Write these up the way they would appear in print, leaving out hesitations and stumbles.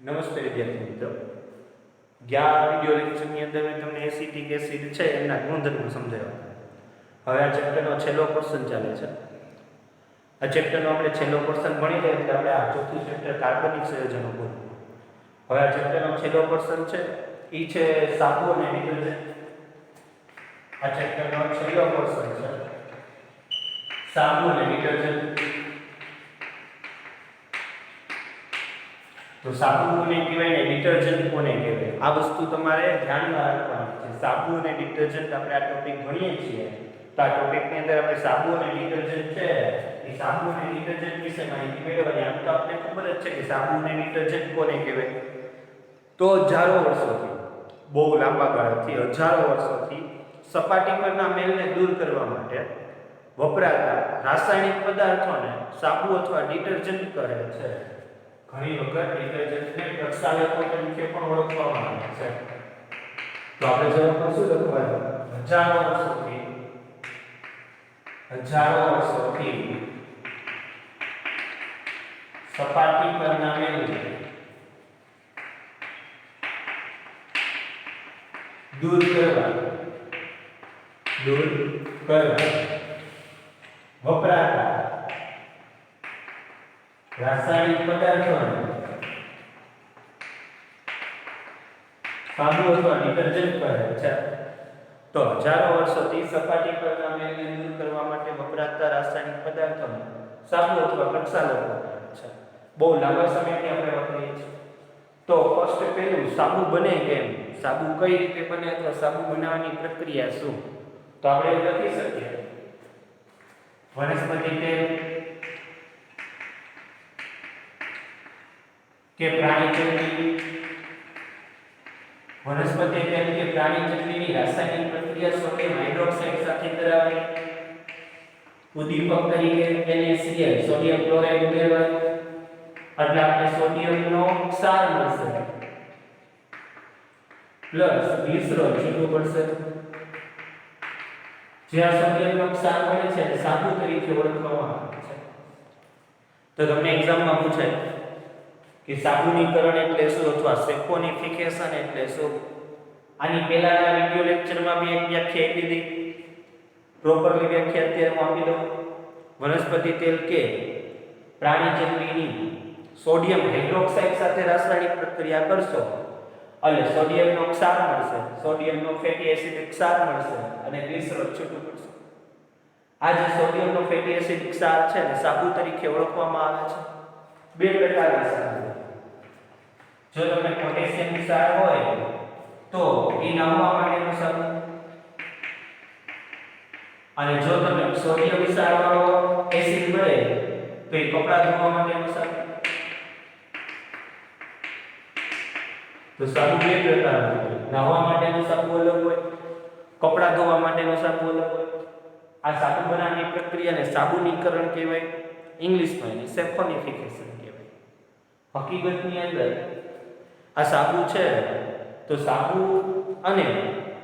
નમસ્તે વિદ્યાર્થી મિત્રો, ગયા વિડિયો લેક્ચરની અંદર મેં તમને એસિટિક એસિડ છે એના ગુણધર્મો સમજાવ્યા. હવે આ ચેપ્ટરનો છેલ્લો પોર્શન ચાલે છે. આ ચેપ્ટરનો આપણે છેલ્લો પોર્શન ભણી લઈએ એટલે આપણે આ ચોથું ચેપ્ટર કાર્બનિક સંયોજનો પૂરું. હવે આ ચેપ્ટરનો છેલ્લો પોર્શન છે એ છે સાબુ અને ડિટર્જન્ટ. આ ચેપ્ટરનો છેલ્લો પોર્શન છે સાબુ અને ડિટર્જન્ટ. તો સાબુ કોને કહેવાય ને ડિટર્જન્ટ કોને કહેવાય, આ વસ્તુ તમારે ધ્યાનમાં રાખવાની છે. સાબુ અને ડિટર્જન્ટ આપણે આ ટોપિક ભણીએ છીએ તો આ ટોપિકની અંદર આપણે સાબુ અને ડિટર્જન્ટ છે એ સાબુ અને ડિટર્જન્ટ વિશે માહિતી મેળવવાની. આમ તો આપણે ખબર જ છે કે સાબુ અને ડિટર્જન્ટ કોને કહેવાય. તો હજારો વર્ષોથી, બહુ લાંબા ગાળાથી, હજારો વર્ષોથી સપાટી પરના મેલને દૂર કરવા માટે વપરાતા રાસાયણિક પદાર્થોને સાબુ અથવા ડિટર્જન્ટ કહે છે. ઘણી વખત ડિટર્જન્ટને પ્રક્ષાલકો તરીકે પણ ઓળખવામાં આવે છે. તો આપણે જવાબ શું લખવાનું? હજારો વર્ષોથી સપાટી પરના મેલને દૂર કરવા વપરાતા રાસાયણિક પદાર્થોને સાબુ અથવા ડિટર્જન્ટ કહે છે. તો હજારો વર્ષોથી સપાટી પરના મેલને દૂર કરવા માટે વપરાતા રાસાયણિક પદાર્થોને સાબુ અથવા પ્રક્ષાલકો કહે છે. બહુ લાંબા સમયથી આપણે વાપરીએ છીએ. તો ફર્સ્ટ પહેલું, સાબુ બને કેમ, સાબુ કઈ રીતે બને અથવા સાબુ બનાવવાની પ્રક્રિયા શું? તો આપણે લખી શકીએ વનસ્પતિ તેલ કે પ્રાણી ચરબી. વનસ્પતિ તેલ કે પ્રાણી ચરબીની રાસાયણિક પ્રક્રિયા સોડિયમ હાઇડ્રોક્સાઇડ સાથે કરાવે. ઉદ્દીપક તરીકે NaCl સોડિયમ ક્લોરાઇડ ઉમેરવાય એટલે આપણે સોડિયમનો ક્ષાર મળશે પ્લસ ગ્લિસરોલ છૂટું પડશે. જ્યાં સોડિયમનો ક્ષાર મળે છે સાબુ તરીકે ઓળખવામાં આવે છે. તો તમને એક્ઝામમાં પૂછાય કે સાબુનીકરણ એટલે શું અથવા સેફોનિફિકેશન એટલે શું? આની પહેલાના વિડિયો લેક્ચરમાં બી એક વ્યાખ્યા આપી દીધી. પ્રોપરલી વ્યાખ્યા અત્યારે હું આપી દઉં. વનસ્પતિ તેલ કે પ્રાણી ચરબીની સોડિયમ હાઇડ્રોક્સાઇડ સાથે રાસાયણિક પ્રક્રિયા કરશો એટલે સોડિયમનો ક્ષાર મળશે, સોડિયમનો ફેટી એસિડ ક્ષાર મળશે અને ગ્લિસરોલ છૂટું પડશે. આ જે સોડિયમનો ફેટી એસિડ ક્ષાર છે ને સાબુ તરીકે ઓળખવામાં આવે છે. બે પ્રકારના સાબુ. જો તમને પોટેશિયમ ક્ષાર હોય તો એ નાહવા માટેનો સાબુ, અને જો તમે સોડિયમ ક્ષાર વાળો એસિડ મળે તો એ કપડાં ધોવા માટેનો સાબુ. તો સાબુ બે પ્રકારના હોય. નાહવા માટેનો સાબુ અલગ હોય, કપડાં ધોવા માટેનો સાબુ અલગ હોય. આ સાબુ બનાવવાની પ્રક્રિયાને સાબુનીકરણ કહેવાય. ઇંગ્લિશમાં એને સેફોનિફિકેશન કહેવાય. હકીકતની અંદર આ સાબુ છે તો સાબુ અને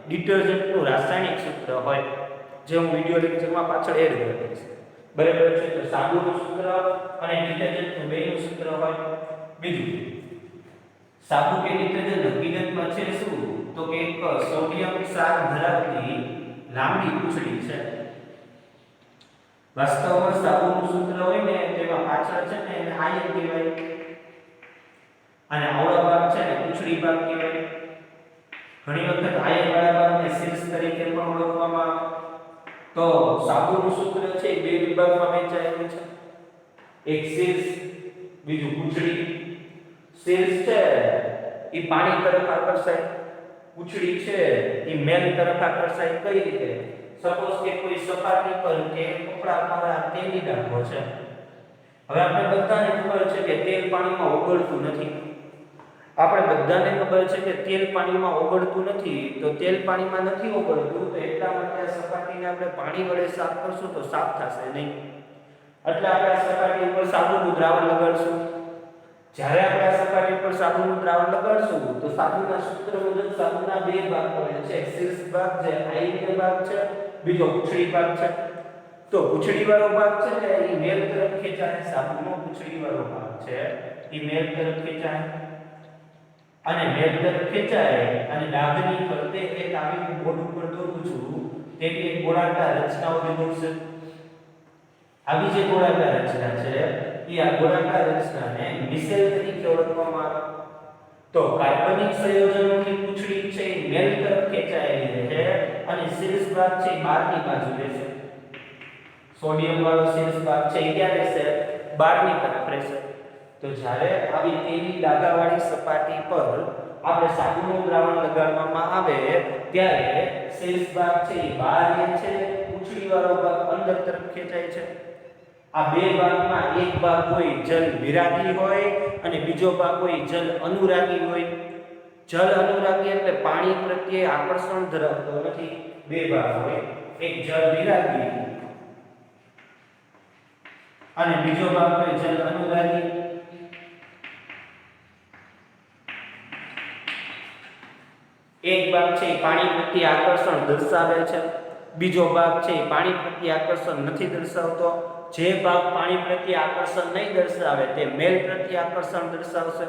ડિટર્જન્ટનું રાસાયણિક સૂત્ર હોય જે હું વિડિયો લેક્ચરમાં પાછળ એડ કરીશ. બરાબર છે? તો સાબુનું સૂત્ર અને ડિટર્જન્ટનું બેનું સૂત્ર હોય. બીજું, સાબુ કે ડિટર્જન્ટ હકીકતમાં છે શું? તો કે એક સોડિયમ ક્ષાર ધરાવતી લાંબી પૂંછડી છે. વાસ્તવમાં સાબુનું સૂત્ર હોય ને તેમાં પાછળ છે ને એને આયન કહેવાય અને આવળો ભાગ છે ને પૂંછડી ભાગ કહેવાય. ઘણી વખત આયન વાળા ભાગને શીર્ષ તરીકે પણ ઓળખવામાં આવે. તો સાબુનું સૂત્ર છે બે વિભાગમાં વહેંચાયેલું છે. એક શીર્ષ, બીજું પૂંછડી. શીર્ષ છે એ પાણી તરફ આકર્ષાય, પૂંછડી છે એ મેલ તરફ આકર્ષાય. કઈ રીતે? સપોઝ કે કોઈ સપાટી પર કે કપડા પર તેલી ડાઘો છે. હવે આપણે બધાને ખબર છે કે તેલ પાણીમાં ઓગળતું નથી. આપણે બધાને ખબર છે કે તેલ પાણીમાં ઓગળતું નથી. તો તેલ પાણીમાં નથી ઓગળતું તો એટલા માટે આ સપાટીને આપણે પાણી વડે સાફ કરશું તો સાફ થશે નહીં. એટલે આપણે આ સપાટી ઉપર સાબુનું દ્રાવણ લગાડશું. જ્યારે આપણે આ સપાટી પર સાબુનું દ્રાવણ લગાડશું તો સાબુના સૂત્ર મુજબ સાબુના બે ભાગ પડે છે. શીર્ષ ભાગ જે આયનીય ભાગ છે, બીજો પૂંછડી ભાગ છે. તો પૂંછડી વાળો ભાગ છે ને એ મેલ તરફ ખેંચાય. સાબુનો પૂંછડી વાળો ભાગ છે એ મેલ તરફ ખેંચાય. અને મેલ તરફ ખેંચાય અને ડાઘની ફરતે એક આવી બોર્ડ ઉપર દોરું છું તેવી એક ગોળાકાર રચનાઓ દોરશે. આવી જે ગોળાકાર રચના છે એ આ ગોળાકાર રચનાને મિસેલ તરીકે ઓળખવામાં આવે. તો કાર્બનિક સંયોજનોની પૂંછડી છે એ મેલ તરફ ખેંચાયેલી રહે અને શીર્ષ ભાગ છે એ બહારની બાજુ રહેશે. સોડિયમ વાળો શીર્ષ ભાગ છે એ ક્યાં રહેશે? બહારની તરફ રહેશે. તો જ્યારે આવી તેલી ડાઘાવાળી સપાટી પર આપણે સાબુનું દ્રાવણ લગાડવામાં આવે ત્યારે શીર્ષ ભાગ છે એ બહાર રહે છે, પૂંછડી વાળો ભાગ અંદર તરફ ખેંચાય છે. આ બે ભાગમાં એક ભાગ હોય જલ વિરાગી હોય અને બીજો ભાગ હોય જલ અનુરાગી હોય. જલ અનુરાગી એટલે પાણી પ્રત્યે આકર્ષણ ધરાવતો નથી. બે ભાગ હોય, એક જલ વિરાગી અને બીજો ભાગ હોય જલ અનુરાગી. એક ભાગ છે એ પાણી પ્રત્યે આકર્ષણ દર્શાવે છે, બીજો ભાગ છે એ પાણી પ્રત્યે આકર્ષણ નથી દર્શાવતો. જે ભાગ પાણી પ્રત્યે આકર્ષણ નહીં દર્શાવે તે મેલ પ્રત્યે આકર્ષણ દર્શાવશે.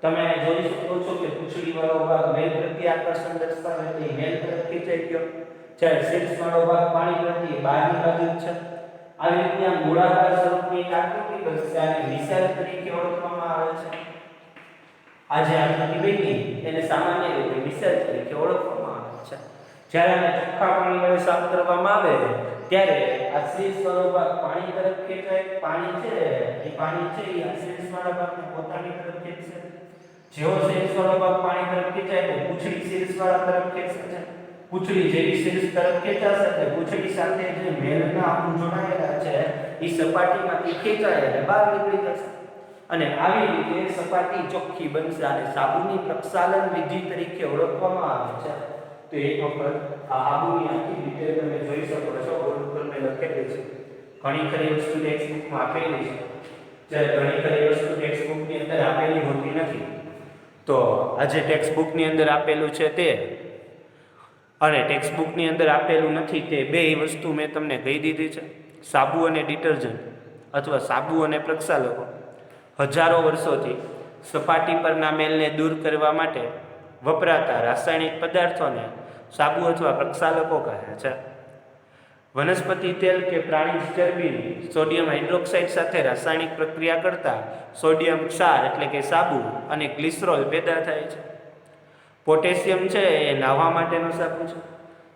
તમે જોઈ શકો છો કે પૂંછડી વાળો ભાગ મેલ પ્રત્યે આકર્ષણ દર્શાવે તે મેલ તરફ ખેંચાઈ ગયો, જ્યારે શીર્ષ વાળો ભાગ પાણી પ્રત્યે બહારની બાજુ છે. આવી રીતે આ ગોળાકાર સ્વરૂપની એક આકૃતિ બનશે અને મિસેલ તરીકે ઓળખવામાં આવે છે. આ જે આકૃતિ બની એને સામાન્ય રીતે મિસેલ તરીકે ઓળખવામાં આવે છે. જ્યારે આને ચોખ્ખા પાણી વડે સાફ કરવામાં આવે ત્યારે આ શીર્ષ વાળો ભાગ પાણી તરફ ખેંચાય. પાણી છે એ આ શીર્ષ વાળા ભાગને પોતાની તરફ ખેંચશે. જેવો શીર્ષ વાળો ભાગ પાણી તરફ ખેંચાય તો પૂંછડી શીર્ષ વાળા તરફ ખેંચશે. પૂંછડી જેવી શીર્ષ તરફ ખેંચાશે એટલે પૂંછડી સાથે જે મેલના અણુ જોડાયેલા છે એ સપાટીમાંથી ખેંચાય અને બહાર નીકળી જશે. અને આવી રીતે સપાટી ચોખ્ખી બનશે અને સાબુની પ્રક્ષાલન વિધિ તરીકે ઓળખવામાં આવે છે. તો એક વખત આ સાબુની આખી ડિટેલ તમે જોઈ શકો છો. બોર્ડ ઉપર મેં લખેલી છે. ઘણી ખરી વસ્તુ ટેક્સ્ટ બુકમાં આપેલી છે, જ્યારે ઘણી ખરી વસ્તુ ટેક્સ્ટ બુકની અંદર આપેલી હોતી નથી. તો આ જે ટેક્સ્ટ બુકની અંદર આપેલું છે તે અને ટેક્સ્ટ બુકની અંદર આપેલું નથી તે બે વસ્તુ મેં તમને કહી દીધી છે. સાબુ અને ડિટર્જન્ટ અથવા સાબુ અને પ્રક્ષાલકો હજારો વર્ષોથી સપાટી પરના મેલને દૂર કરવા માટે વપરાતા રાસાયણિક પદાર્થોને સાબુ અથવા પ્રક્ષાલકો કહે છે. વનસ્પતિ તેલ કે પ્રાણી ચરબીની સોડિયમ હાઇડ્રોક્સાઇડ સાથે રાસાયણિક પ્રક્રિયા કરતા સોડિયમ ક્ષાર એટલે કે સાબુ અને ગ્લિસરોલ પેદા થાય છે. પોટેશિયમ છે એ નાહવા માટેનું સાબુ છે,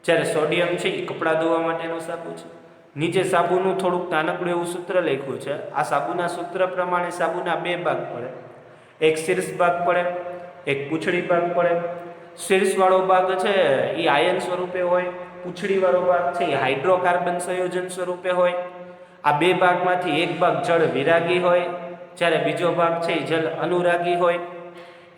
જ્યારે સોડિયમ છે એ કપડાં ધોવા માટેનું સાબુ છે. નીચે સાબુનું થોડુંક નાનકડું એવું સૂત્ર લખ્યું છે. આ સાબુના સૂત્ર પ્રમાણે સાબુના બે ભાગ પડે, એક શીર્ષ ભાગ પડે, એક પૂંછડી ભાગ પડે. શીર્ષવાળો ભાગ છે એ આયન સ્વરૂપે હોય, પૂંછડીવાળો ભાગ છે એ હાઇડ્રોકાર્બન સંયોજન સ્વરૂપે હોય. આ બે ભાગમાંથી એક ભાગ જળ વિરાગી હોય, જ્યારે બીજો ભાગ છે એ જલ અનુરાગી હોય.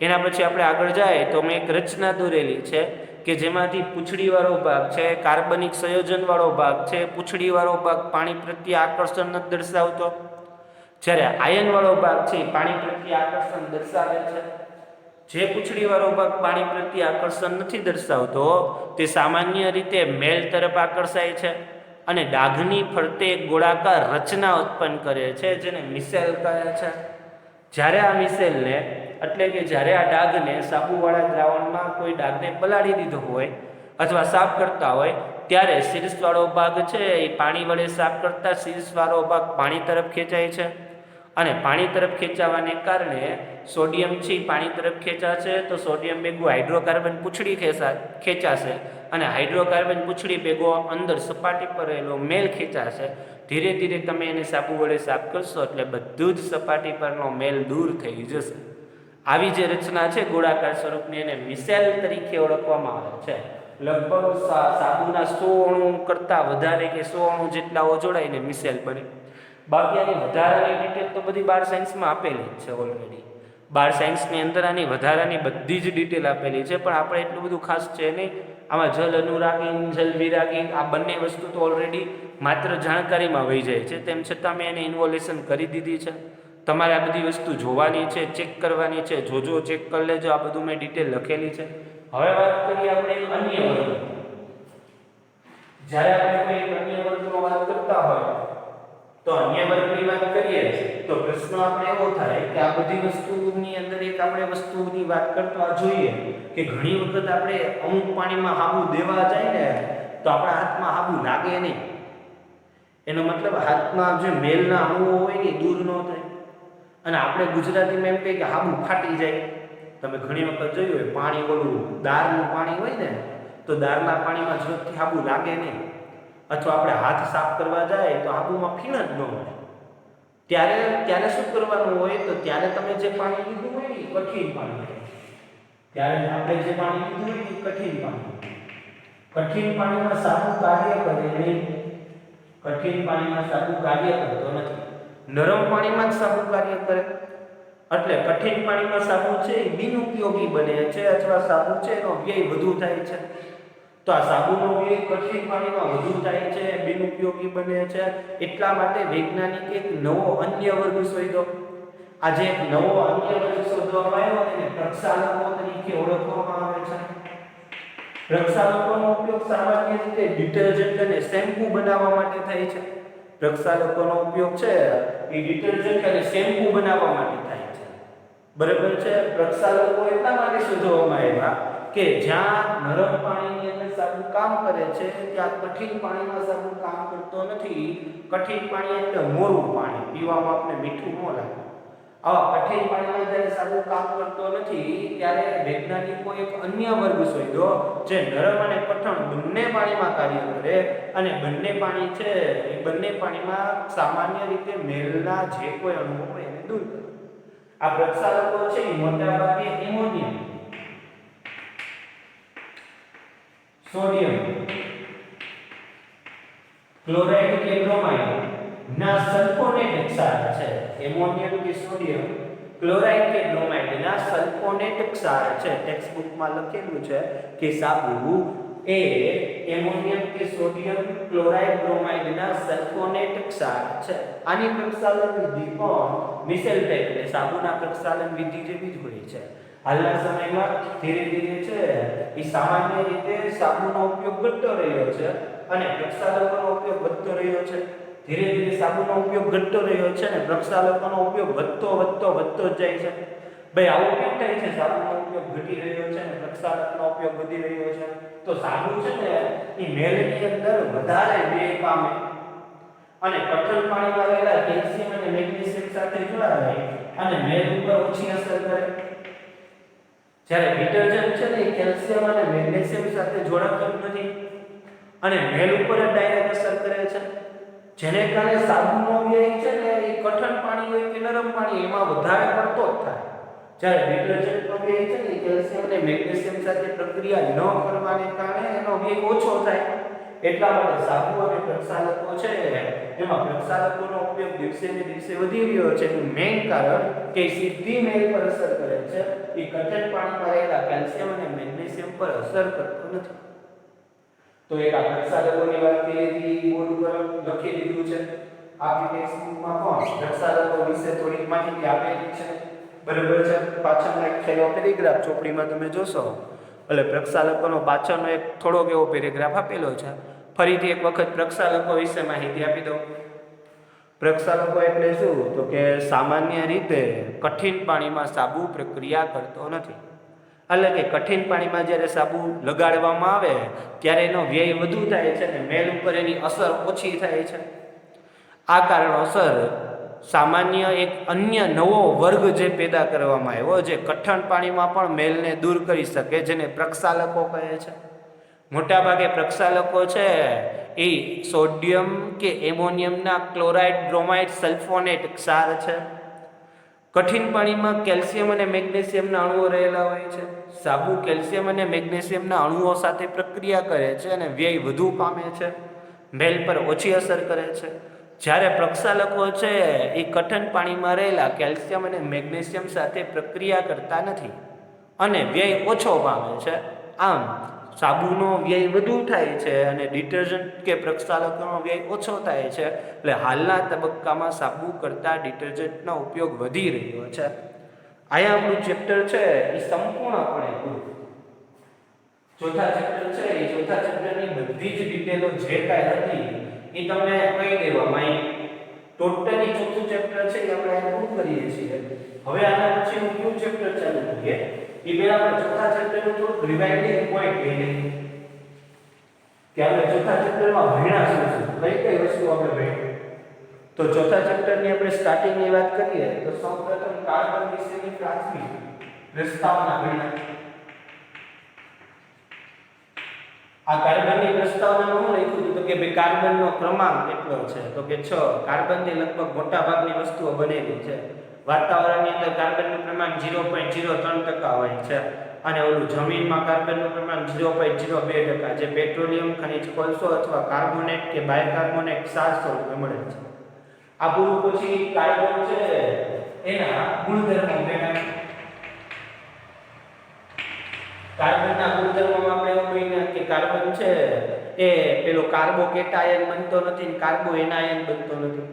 એના પછી આપણે આગળ જાય તો મેં એક રચના દોરેલી છે કે જેમાંથી પૂંછડીવાળો ભાગ છે કાર્બનિક સંયોજનવાળો ભાગ છે, પૂંછડીવાળો ભાગ પાણી પ્રત્યે આકર્ષણ નથી દર્શાવતો, જ્યારે આયનવાળો ભાગ છે એ પાણી પ્રત્યે આકર્ષણ દર્શાવે છે. જે પૂંછડીવાળો ભાગ પાણી પ્રત્યે આકર્ષણ નથી દર્શાવતો તે સામાન્ય રીતે મેલ તરફ આકર્ષાય છે અને ડાઘની ફરતે એક ગોળાકાર રચના ઉત્પન્ન કરે છે જેને મિસેલ કહે છે. જ્યારે આ મિસેલને એટલે કે જ્યારે આ ડાઘને સાબુવાળા દ્રાવણમાં કોઈ ડાઘને પલાળી દીધો હોય અથવા સાફ કરતા હોય ત્યારે શીર્ષવાળો ભાગ છે એ પાણી વડે સાફ કરતા શીર્ષવાળો ભાગ પાણી તરફ ખેંચાય છે અને પાણી તરફ ખેંચાવાને કારણે સોડિયમ છે પાણી તરફ ખેંચાશે તો સોડિયમ ભેગું હાઇડ્રોકાર્બન પૂંછડી ખેંચાશે અને હાઇડ્રોકાર્બન પૂંછડી ભેગો અંદર સપાટી પર રહેલો મેલ ખેંચાશે. ધીરે ધીરે તમે એને સાબુ વડે સાફ કરશો એટલે બધું જ સપાટી પરનો મેલ દૂર થઈ જશે. આવી જે રચના છે ગોળાકાર સ્વરૂપની એને મિસેલ તરીકે ઓળખવામાં આવે છે. લગભગ સાબુના 100 અણુ કરતાં વધારે કે 100 અણુ જેટલા જોડાઈને મિસેલ બને. બાકી આની વધારાની ડિટેલ તો બધી બાર સાયન્સમાં આપેલી જ છે ઓલરેડી. બાર સાયન્સની અંદર આની વધારાની બધી જ ડિટેલ આપેલી છે, પણ આપણે એટલું બધું ખાસ છે નહીં. આમાં જલ અનુરાગી, જલ વિરાગી આ બંને વસ્તુ તો ઓલરેડી માત્ર જાણકારીમાં વહી જાય છે, તેમ છતાં મેં એને ઇન્વોલ્યુશન કરી દીધી છે. તમારે આ બધી વસ્તુ જોવાની છે, ચેક કરવાની છે, જોજો ચેક કરી લેજો. આ બધું મેં ડિટેલ લખેલી છે. હવે વાત કરીએ આપણે અન્ય વર્ગ. જ્યારે આપણે કોઈ અન્ય વર્ગનો વાત કરતા હોય તો અન્ય વર્ગની વાત કરીએ તો પ્રશ્ન આપણે એવો થાય કે આ બધી વસ્તુ વસ્તુની અંદર એક આપણે વસ્તુની વાત કરતા જોઈએ કે ઘણી વખત આપણે અમુક પાણીમાં હાબુ દેવા જાય ને તો આપણા હાથમાં હાબુ લાગે નહીં. એનો મતલબ હાથમાં જે મેલના અણુઓ હોય ને દૂર ન થાય. અને આપણે ગુજરાતીમાં એમ કહીએ કે હાબુ ફાટી જાય. તમે ઘણી વખત જોયું હોય પાણી ઓલું દાળનું પાણી હોય ને તો દાળના પાણીમાં ઝડપથી હાબુ લાગે નહીં. અથવા આપણે હાથ સાફ કરવા જાય તો હાબુમાં ફીણ જ ન હોય. ત્યારે શું કરવાનું હોય તો ત્યારે તમે જે પાણી લીધું હોય ને કઠિન પાણી, ત્યારે આપણે જે પાણી લીધું હોય ને કઠિન પાણી, કઠિન પાણીમાં સાબુ કાર્ય કરે નહીં. કઠિન પાણીમાં સાબુ કાર્ય કરતો નથી. નરમ પાણીમાં જ સાબુ કાર્ય કરે. એટલે કઠિન પાણીમાં સાબુ છે એ બિનઉપયોગી બને છે અથવા સાબુ છે એનો વ્યય વધુ થાય છે. તો આ સાબુનો વ્યય કઠિન પાણીમાં વધુ થાય છે, બિનઉપયોગી બને છે. એટલા માટે વૈજ્ઞાનિકે એક નવો અન્ય વર્ગ શોધ્યો. આજે એક નવો અન્ય વર્ગ શોધવામાં આવ્યો અને પ્રક્ષાલકો તરીકે ઓળખવામાં આવે છે. પ્રક્ષાલકોનો ઉપયોગ સામાન્ય રીતે ડિટર્જન્ટ અને શેમ્પૂ બનાવવા માટે થાય છે. પ્રક્ષાલકોનો ઉપયોગ છે એ ડિટર્જન્ટ અને શેમ્પૂ બનાવવા માટે થાય છે. બરાબર છે. પ્રક્ષાલકો એટલા માટે શોધવામાં આવ્યા કે જ્યાં નરમ પાણીની અંદર સાબુ કામ કરે છે ત્યાં કઠિન પાણીમાં સાબુ કામ કરતો નથી. કઠિન પાણી એટલે મોરું પાણી, પીવામાં આપણે મીઠું ન લાગે. આવા કઠિન પાણીમાં જ્યારે સાબુ કામ કરતો નથી ત્યારે વૈજ્ઞાનિકો એક અન્ય વર્ગ શોધ્યો જે નરમ અને કઠણ બંને પાણીમાં કાર્ય કરે અને બંને પાણી છે એ બંને પાણીમાં સામાન્ય રીતે મેલના જે કોઈ અણુઓ હોય એને દૂર કરે. આ પ્રક્ષાલકો છે એ મોટાભાગે એમોનિયમ, સોડિયમ ક્લોરાઇડ કે બ્રોમાઇડ ના સલ્ફોનેટ ક્ષાર છે. એમોનિયમ કે સોડિયમ ક્લોરાઇડ કે બ્રોમાઇડ ના સલ્ફોનેટ ક્ષાર છે. ટેક્સ્ટ બુકમાં લખેલું છે કે સાબુ એ એમોનિયમ કે સોડિયમ ક્લોરાઇડ બ્રોમાઇડ ના સલ્ફોનેટ ક્ષાર છે. આની પ્રક્ષાલન વિધિ પણ નિસેલ્ટેટ એટલે સાબુના પ્રક્ષાલન વિધિ જેવી જ હોય છે. હાલના સમયમાં ધીરે ધીરે છે એ સામાન્ય રીતે સાબુનો ઉપયોગ ઘટતો રહ્યો છે અને પ્રક્ષાલકોનો ઉપયોગ વધતો રહ્યો છે. ધીરે ધીરે સાબુનો ઉપયોગ ઘટતો રહ્યો છે અને પ્રક્ષાલકોનો ઉપયોગ વધતો જ જાય છે. ભાઈ આવું કેમ થાય છે? સાબુનો ઉપયોગ ઘટી રહ્યો છે અને પ્રક્ષાલકનો ઉપયોગ વધી રહ્યો છે. તો સાબુ છે ને એ મેલની અંદર વધારે વ્યય પામે અને કઠણ પાણીમાં રહેલા કેલ્શિયમ અને મેગ્નેશિયમ સાથે જોડાય અને મેલ ઉપર ઓછી અસર કરે. જ્યારે ડિટર્જન્ટ છે ને એ કેલ્શિયમ અને મેગ્નેશિયમ સાથે જોડાતું નથી અને મેલ ઉપર જ ડાયરેક્ટ અસર કરે છે. જેને કારણે સાબુનો વ્યય છે ને એ કઠણ પાણી હોય કે નરમ પાણી એમાં વધારે પડતો જ થાય. જ્યારે ડિટર્જન્ટનો વ્યય છે ને કેલ્શિયમ અને મેગ્નેશિયમ સાથે પ્રક્રિયા ન કરવાને કારણે એનો વ્યય ઓછો થાય. એટલા માટે સાબુ અને પ્રક્ષાલકો છે એમાં પ્રક્ષાલકોનો ઉપયોગ દિવસે ને દિવસે વધી રહ્યો છે. એનું મેઇન કારણ કે સીધી મેલ પર અસર કરે છે, એ કઠણ પાણીમાં રહેલા કેલ્શિયમ અને મેગ્નેશિયમ પર અસર કરતો નથી. તો એક આ પ્રક્ષાલકોની વાત કરી, બોર્ડ ઉપર લખી દીધું છે. આપણી ટેક્સ્ટબુકમાં પણ પ્રક્ષાલકો વિશે થોડીક માહિતી આપેલી છે. બરાબર છે. પાછળનો એક છેલ્લો પેરેગ્રાફ ચોપડીમાં તમે જોશો એટલે પ્રક્ષાલકોનો પાછળનો એક થોડોક એવો પેરેગ્રાફ આપેલો છે. ફરીથી એક વખત પ્રક્ષાલકો વિશે માહિતી આપી દઉં. પ્રક્ષાલકો એટલે શું? તો કે સામાન્ય રીતે કઠિન પાણીમાં સાબુ પ્રક્રિયા કરતો નથી. એટલે કે કઠિન પાણીમાં જ્યારે સાબુ લગાડવામાં આવે ત્યારે એનો વ્યય વધુ થાય છે અને મેલ ઉપર એની અસર ઓછી થાય છે. આ કારણોસર સામાન્ય એક અન્ય નવો વર્ગ જે પેદા કરવામાં આવ્યો જે કઠણ પાણીમાં પણ મેલને દૂર કરી શકે, જેને પ્રક્ષાલકો કહે છે. મોટાભાગે પ્રક્ષાલકો છે એ સોડિયમ કે એમોનિયમના ક્લોરાઇડ, બ્રોમાઇડ, સલ્ફોનેટ ક્ષાર છે. કઠિન પાણીમાં કેલ્શિયમ અને મેગ્નેશિયમના અણુઓ રહેલા હોય છે. સાબુ કેલ્શિયમ અને મેગ્નેશિયમના અણુઓ સાથે પ્રક્રિયા કરે છે અને વ્યય વધુ પામે છે, મેલ પર ઓછી અસર કરે છે. જ્યારે પ્રક્ષાલકો છે એ કઠણ પાણીમાં રહેલા કેલ્શિયમ અને મેગ્નેશિયમ સાથે પ્રક્રિયા કરતા નથી અને વ્યય ઓછો પામે છે. આમ સાબુનો વ્યય વધુ થાય છે અને ડિટર્જન્ટ કે પ્રક્ષાલકોનો વ્યય ઓછો થાય છે. એટલે હાલના તબક્કામાં સાબુ કરતાં ડિટર્જન્ટનો ઉપયોગ વધી રહ્યો છે. અહીંયા આપણું ચેપ્ટર છે એ સંપૂર્ણપણે પૂરું. ચોથા ચેપ્ટર છે એ ચોથા ચેપ્ટરની બધી જ ડિટેલો જે કાંઈ હતી એ તમને કહી દેવામાં આવી. ટોટલી ચોથું ચેપ્ટર છે એ આપણે આ પૂરું કરીએ છીએ. હવે આના પછીનું કયું ચેપ્ટર ચાલુ કરીએ એ પહેલા આપણે ચોથા ચેપ્ટરનું થોડું રિવાઇઝિંગ પોઈન્ટ લઈએ કે આપણે ચોથા ચેપ્ટરમાં ભણ્યા શું છે, કઈ વસ્તુ આપણે ભણી. તો ચોથા ચેપ્ટરની આપણે સ્ટાર્ટિંગની વાત કરીએ તો સૌપ્રથમ કાર્બન વિશેની પ્રાથમિક પ્રસ્તાવના ભણ્યા. આ કાર્બનની પ્રસ્તાવનામાં શું લખ્યું હતું કે ભાઈ કાર્બનનો ક્રમાંક કેટલો છે તો કે 6. કાર્બનથી લગભગ મોટા ભાગની વસ્તુઓ બનેલી છે. વાતાવરણની અંદર કાર્બનનું પ્રમાણ 0.03% હોય છે અને ઓલું જમીનમાં કાર્બનનું પ્રમાણ 0.02% જે પેટ્રોલિયમ ખનિજ કોલસો અથવા કાર્બોનેટ કે બાયકાર્બોનેટ ક્ષાર સ્વરૂપે મળે છે. આ પૂરું પછી કાર્બન છે એના ગુણધર્મો મેળવ્યા. કાર્બનના ગુણધર્મોમાં આપણે એવું કહીએ કે કાર્બન છે એ પેલો કાર્બોકેટાયન બનતો નથી ને કાર્બો એનાયન બનતો નથી.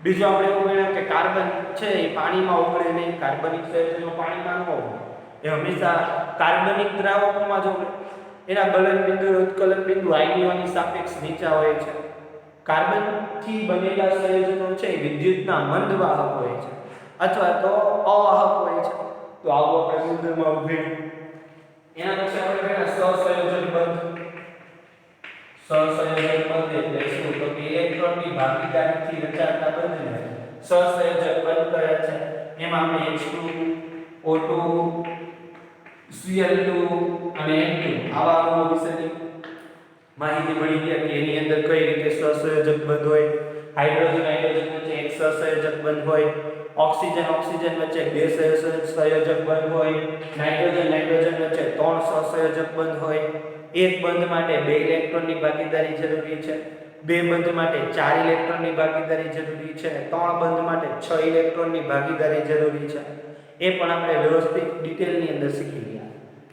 બીજું આપણે એવું કહીએ કે કાર્બન છે એ પાણીમાં ઓગળે નહીં, કાર્બનિક સંયોજનો પાણીમાં ન ઓગળે. એ હંમેશા કાર્બનિક દ્રાવકોમાં જ ઓગળે. એના ગલન બિંદુ ઉત્કલન બિંદુ આયનીઓની સાપેક્ષ નીચા હોય છે. કાર્બનથી બનેલા સંયોજનો છે એ વિદ્યુતના મંદ વાહક હોય છે અથવા તો અવાહક હોય છે. તો આવો આપણે ગુણધર્મમાં ઉભેલું. એના પછી આપણે કહેના સહસંયોજક બંધ. સહસંયોજક બંધ એટલે શું તો કે ઇલેક્ટ્રોનની ભાગીદારીથી રચાતા બંધને સહસંયોજક બંધ કહે છે. એમાં આપણે H2 O2 Cl2 અને N2 આવા અણુઓ વિશેની માહિતી મળી ગયા કે એની અંદર કઈ રીતે સહસંયોજક બંધ હોય. હાઇડ્રોજન હાઇડ્રોજન વચ્ચે એક સહસંયોજક બંધ હોય. ઓક્સિજન ઓક્સિજન વચ્ચે બે સહસંયોજક બંધ હોય. નાઇટ્રોજન નાઇટ્રોજન વચ્ચે ત્રણ સહસંયોજક બંધ હોય. એક બંધ માટે 2 ઇલેક્ટ્રોનની ભાગીદારી જરૂરી છે. 2 બંધ માટે 4 ઇલેક્ટ્રોનની ભાગીદારી જરૂરી છે. 3 બંધ માટે 6 ઇલેક્ટ્રોનની ભાગીદારી જરૂરી છે. એ પણ આપણે વ્યવસ્થિત ડિટેલની અંદર શીખી ગયા.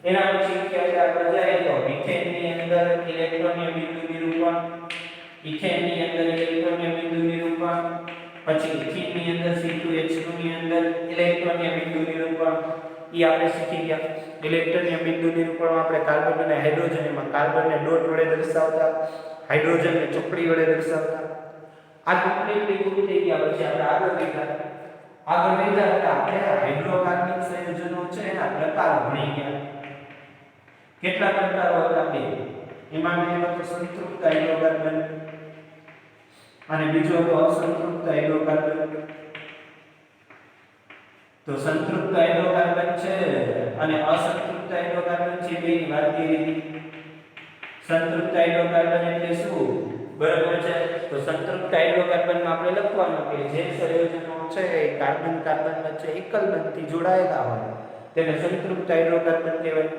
એના પછી કે આપણે જાય તો મિથેનની અંદર ઇલેક્ટ્રોનીય બિંદુ નિરૂપણ, ઇથેનની અંદર ઇલેક્ટ્રોનીય બિંદુ નિરૂપણ, પછી ઇથીનની અંદર C2H2 ની અંદર ઇલેક્ટ્રોનીય બિંદુ નિરૂપણ એ આપણે શીખી ગયા. ઇલેક્ટ્રોનીય બિંદુ નિરૂપણમાં આપણે કાર્બન અને હાઇડ્રોજન એમાં કાર્બનને ડોટ વડે દર્શાવતા, હાઇડ્રોજનને ચોકડી વડે દર્શાવતા. આ કમ્પ્લીટલી પૂરી થઈ ગયા પછી આપણે આગળ વધ્યા. આગળ વધ્યા એટલે આપણે હાઇડ્રોકાર્બનિક સંયોજનો છે એના પ્રકાર ભણી ગયા. કેટલા પ્રકારો હતા? 2. એમાં એક તો સંતૃપ્ત હાઇડ્રોકાર્બન અને બીજો હતો અસંતૃપ્ત હાઇડ્રોકાર્બન. તો સંતૃપ્ત હાઇડ્રોકાર્બન છે અને અસંતૃપ્ત હાઇડ્રોકાર્બન છે બેની વાત કરી. સંતૃપ્ત હાઇડ્રોકાર્બન એટલે શું? બરાબર છે. તો સંતૃપ્ત હાઇડ્રોકાર્બનમાં આપણે લખવાનું કે જે સંયોજનો છે એ કાર્બન કાર્બન વચ્ચે એકલ બંધથી જોડાયેલા હોય તેને સંતૃપ્ત હાઇડ્રોકાર્બન કહેવાય.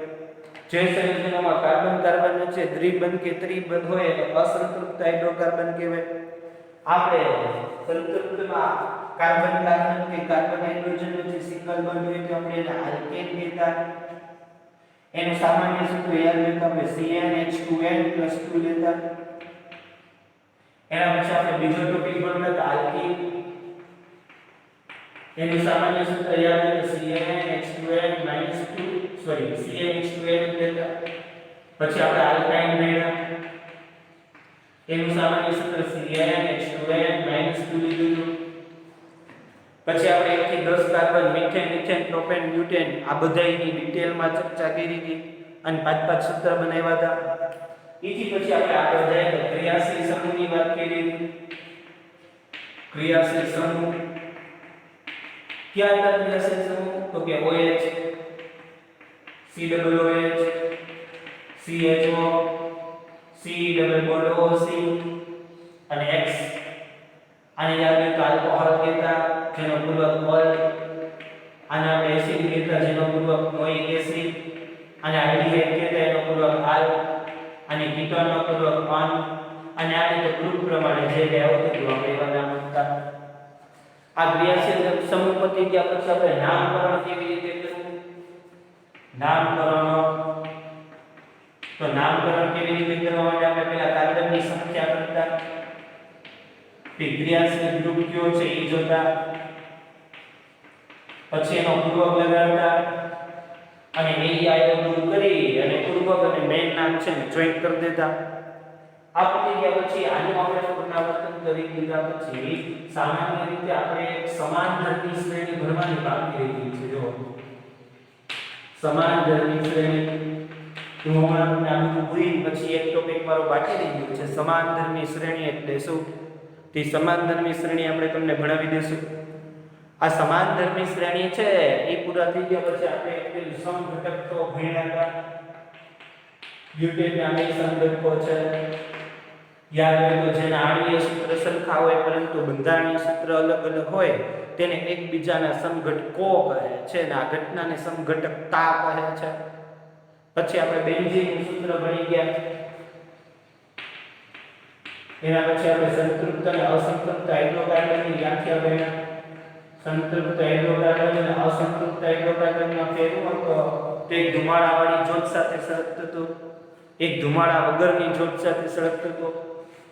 જે સંયોજનોમાં કાર્બન કાર્બન વચ્ચે દ્વિબંધ કે ત્રિબંધ હોય તો અસંતૃપ્ત હાઇડ્રોકાર્બન કહેવાય. આપણે સંતૃપ્તમાં કાર્બન કાર્બન કે કાર્બન હાઇડ્રોજન વચ્ચે સિંગલ બંધ હોય તો આપણે એને આલ્કેન કહેતા. એનું સામાન્ય સૂત્ર યાદ રાખો આપણે CnH2n+2 લેતા. એના પછી આપણે બીજો ટોપિક ભણતા આલ્કીન. એનું સામાન્ય સૂત્ર યાદ રાખો CnH2n લેતા. પછી આપણે આલ્કાઇન ભણ્યા. એનું સામાન્ય સૂત્ર CnH2n-2 લીધું. પછી આપણે 1 થી 10 carbon methane ethane propane butane આ બધાની ડિટેલમાં ચર્ચા કરી હતી અને 5 સૂત્ર બનાવ્યા હતા. એથી પછી આપણે આગળ જઈએ તો ક્રિયાશીલ સમૂહની વાત કરી. ક્રિયાશીલ સમૂહ ક્યાં હતા? ક્રિયાશીલ સમૂહ તો કે OH COOH CHO C double bond OC અને X. આને આપણે આલ્કોહોલ કહેતા જેનો પૂર્વક ઓલ. આને આપણે એસિડ કહેતા જેનો પૂર્વક નોઇક એસિડ. આને આલ્ડીહાઇડ કહેતા એનો પૂર્વક આલ. અને કીટોનનો પૂર્વક પાન. અને આ રીતે ગ્રુપ પ્રમાણે જે કે આવતું આપણે એવા નામ આપતા. આ ક્રિયાશીલ સમૂહ પતી ગયા પછી આપણે નામકરણ કેવી રીતે કરવું? નામકરણ તો નામકરણ કેવી રીતે કરવા માટે આપણે પહેલા કાર્બનની સંખ્યા કરતા, ક્રિયાશીલ ગ્રુપ કયો છે એ જોતા, પછી એનો પૂર્વક લગાડતા અને એ આયો દૂર કરી અને પૂર્વક અને મેઇન નામ છે ને જોઈન્ટ કરી દેતા. આ પતી ગયા પછી આનું આપણે પુનરાવર્તન કરી લીધા પછી સામાન્ય રીતે આપણે એક સમાનધર્મી શ્રેણી ભરવાની બાકી રહી ગઈ છે. જો સમાનધર્મી શ્રેણી હું હમણાં તમને આ બધું ભૂલી પછી એક ટોપિક મારો બાકી રહી ગયો છે. સમાનધર્મી શ્રેણી એટલે શું? તે સમાનધર્મી શ્રેણી આપણે તમને ભણાવી દઈશું. આ સમાનધર્મી શ્રેણી છે એ પૂરા થઈ ગયા પછી આપણે એક સમઘટક તો ભણ્યા હતા. બ્યુટેનના બે સમઘટકો છે. યાદ રાખો, જેના આણ્વીય સૂત્ર સરખા હોય પરંતુ બંધારણીય સૂત્ર અલગ અલગ હોય તેને એકબીજાના સમઘટકો કહે છે અને આ ઘટનાને સમઘટકતા કહે છે. પછી આપણે બેન્ઝીનનું સૂત્ર ભણી ગયા. એના પછી આપણે સંતૃપ્ત અને અસંતૃપ્ત હાઇડ્રોકાર્બનની વ્યાખ્યા ભણ્યા. સંતૃપ્ત હાઇડ્રોકાર્બન અને અસંતૃપ્ત હાઇડ્રોકાર્બનમાં ફેરવું તો તે ધુમાડાવાળી જ્યોત સાથે સળગતું હતું, એક ધુમાડા વગરની જ્યોત સાથે સળગતું હતું.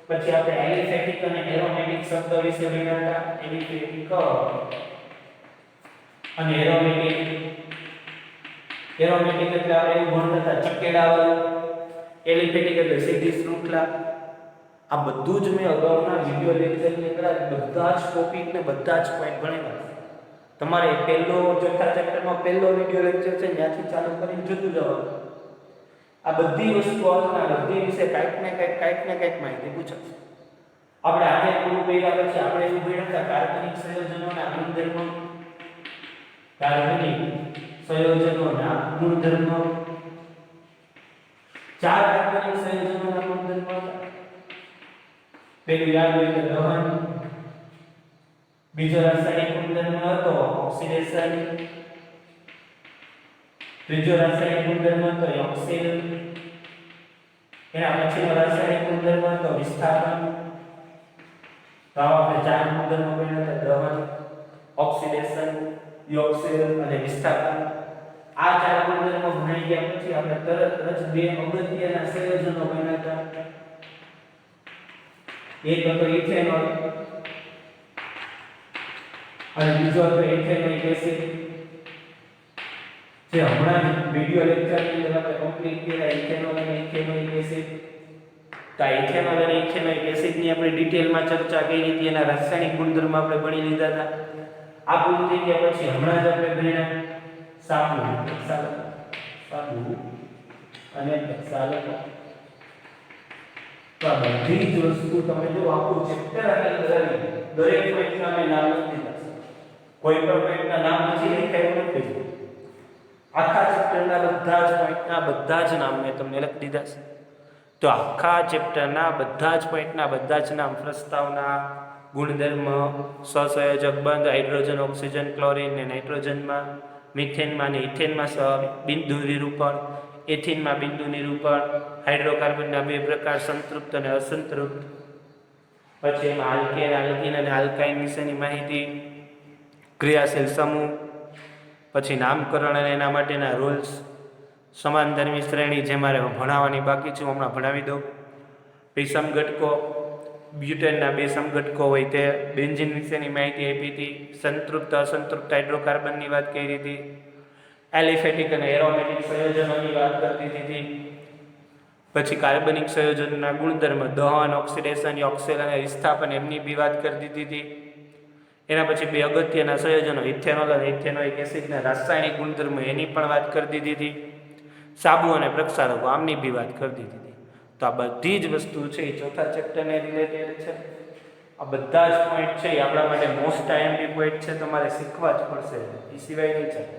પછી આપણે એલિફેટિક અને એરોમેટિક શબ્દ વિશે ભણ્યા હતા. એલિફેટિક અને એરોમેટિક. એરોમેટિક એટલે આપણે એવું ભણતા હતા ચકેડાવાળું. એલિફેટિક એટલે સીધી શૃંખલા. આ બધું જ મેં અગાઉના વિડિયો લેક્ચરની અંદર બધા જ ટોપિક ને બધા જ પોઈન્ટ ભણેલા. તમારે પહેલો ચોથા ચેપ્ટરનો પહેલો વિડિયો લેક્ચર છે ત્યાંથી ચાલુ કરીને જોતું જવાનું. આ બધી વસ્તુઓ આવતા બધી વિશે કાંઈક ને કાંઈક માહિતી પૂછાશે. આપણે આજે પૂરું કર્યા પછી આપણે એવું ભણ્યા હતા કાર્બનિક સંયોજનોના ગુણધર્મો. કાર્બનિક સંયોજનોના ગુણધર્મો. 4 કાર્બનિક સંયોજનોના ગુણધર્મો. પહેલું યાદ હોય તો દહન. બીજો રાસાયણિક ગુણધર્મ હતો ઓક્સિડેશન. ત્રીજો રાસાયણિક ગુણધર્મ હતો ઓક્સિલ. એના પછીનો રાસાયણિક ગુણધર્મ હતો વિસ્થાપન. તો આપણે 4 ગુણધર્મો ભણ્યા હતા: દહન, ઓક્સિડેશન, ઓક્સિલ અને વિસ્થાપન. આ 4 ગુણધર્મો ભણી ગયા પછી આપણે તરત જ બે અગત્યના સંયોજનો ભણ્યા હતા. એક હતો ઇથેનોલ અને બીજો હતો ઇથેનોઇક એસિડ. જે હમણાં વિડિયો લેક્ચરની અંદર આપણે કમ્પ્લીટ કર્યા ઇથેનોલ અને ઇથેનોઇક એસિડ. તો ઇથેનોલ અને ઇથેનોઇક એસિડની આપણે ડિટેલમાં ચર્ચા કરી હતી. એના રાસાયણિક ગુણધર્મ આપણે ભણી લીધા હતા. આ પૂરું થઈ ગયા પછી હમણાં જ આપણે ભણ્યા સાબુ અને પ્રક્ષાલક. તો આ બધી જ વસ્તુ તમે જો આખું ચેપ્ટર આની દરેક પોઈન્ટના મેં નામ લખી દીધા. કોઈ પણ પોઈન્ટના નામ નથી લખાયું નથી. આખા ચેપ્ટરના બધા જ પોઈન્ટના બધા જ નામ મેં તમને લખી દીધા છે. તો આખા ચેપ્ટરના બધા જ પોઈન્ટના બધા જ નામ, પ્રસ્તાવના, ગુણધર્મ, સહસંયોજક બંધ, હાઇડ્રોજન, ઓક્સિજન, ક્લોરીન ને નાઇટ્રોજનમાં, મિથેનમાં ને ઇથેનમાં બિંદુ નિરૂપણ, એથિનમાં બિંદુ નિરૂપણ, હાઇડ્રોકાર્બનના 2 પ્રકાર સંતૃપ્ત અને અસંતૃપ્ત. પછી એમાં આલ્કેન, આલ્કીન અને આલ્કાઇન વિશેની માહિતી, ક્રિયાશીલ સમૂહ, પછી નામકરણ અને એના માટેના રૂલ્સ, સમાનધર્મી શ્રેણી જે મારે ભણાવવાની બાકી છે હું હમણાં ભણાવી દઉં. પછી સમઘટકો, બ્યુટેનના 2 સમઘટકો હોય તે, બેન્ઝીન વિશેની માહિતી આપી હતી, સંતૃપ્ત અસંતૃપ્ત હાઇડ્રોકાર્બનની વાત કરી હતી, એલિફેટિક અને એરોમેટિક સંયોજનોની વાત કરતી હતી. પછી કાર્બનિક સંયોજનોના ગુણધર્મ, દહન, ઓક્સિડેશન, ઓક્સિલ અને વિસ્થાપન એમની બી વાત કરી દીધી હતી. એના પછી 2 અગત્યના સંયોજનો ઇથેનોલ અને ઇથેનોઇક એસિડના રાસાયણિક ગુણધર્મ એની પણ વાત કરી દીધી હતી. સાબુ અને પ્રક્ષાલકો આમની બી વાત કરી દીધી હતી. તો આ બધી જ વસ્તુ છે એ ચોથા ચેપ્ટરને રિલેટેડ છે. આ બધા જ પોઈન્ટ છે એ આપણા માટે મોસ્ટ આઈએમપી પોઈન્ટ છે. તમારે શીખવા જ પડશે, એ સિવાય નહીં ચાલે.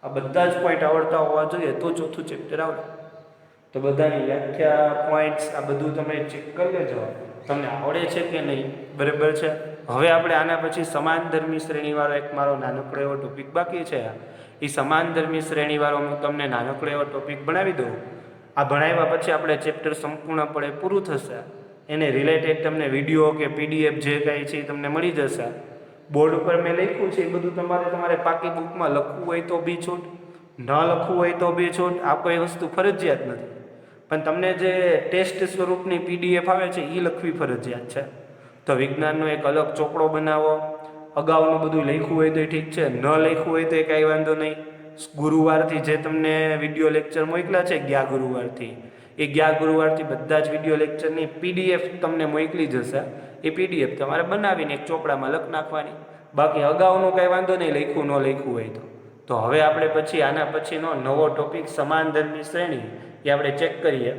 આ બધા જ પોઈન્ટ આવડતા હોવા જોઈએ તો ચોથું ચેપ્ટર આવડે. તો બધાની વ્યાખ્યા, પોઈન્ટ્સ આ બધું તમે ચેક કરી લેજો તમને આવડે છે કે નહીં. બરાબર છે. હવે આપણે આના પછી સમાનધર્મી શ્રેણીવાળો એક મારો નાનકડો એવો ટોપિક બાકી છે. એ સમાનધર્મી શ્રેણીવાળો હું તમને નાનકડો એવો ટોપિક ભણાવી દઉં. આ ભણાવ્યા પછી આપણે ચેપ્ટર સંપૂર્ણપણે પૂરું થશે. એને રિલેટેડ તમને વિડીયો કે PDF જે કાંઈ છે એ તમને મળી જશે. બોર્ડ ઉપર મેં લખ્યું છે એ બધું તમારે પાકી બુકમાં લખવું હોય તો બી છૂટ, ન લખવું હોય તો બી છૂટ. આ કોઈ વસ્તુ ફરજિયાત નથી. પણ તમને જે ટેસ્ટ સ્વરૂપની PDF આવે છે એ લખવી ફરજિયાત છે. તો વિજ્ઞાનનો એક અલગ ચોપડો બનાવો. અગાઉનું બધું લખ્યું હોય તો ઠીક છે, ન લખ્યું હોય તો કાંઈ વાંધો નહીં. ગુરુવારથી જે તમને વિડીયો લેક્ચર મોકલ્યા છે ગયા ગુરુવારથી એ ગયા ગુરુવારથી બધા જ વિડીયો લેક્ચરની PDF તમને મોકલી જશે. એ PDF તમારે બનાવીને એક ચોપડામાં લખ નાખવાની. બાકી અગાઉનું કાંઈ વાંધો નહીં, લખ્યું ન લખ્યું હોય તો હવે આપણે પછી આના પછીનો નવો ટોપિક સમાનધર્મી શ્રેણી એ આપણે ચેક કરીએ.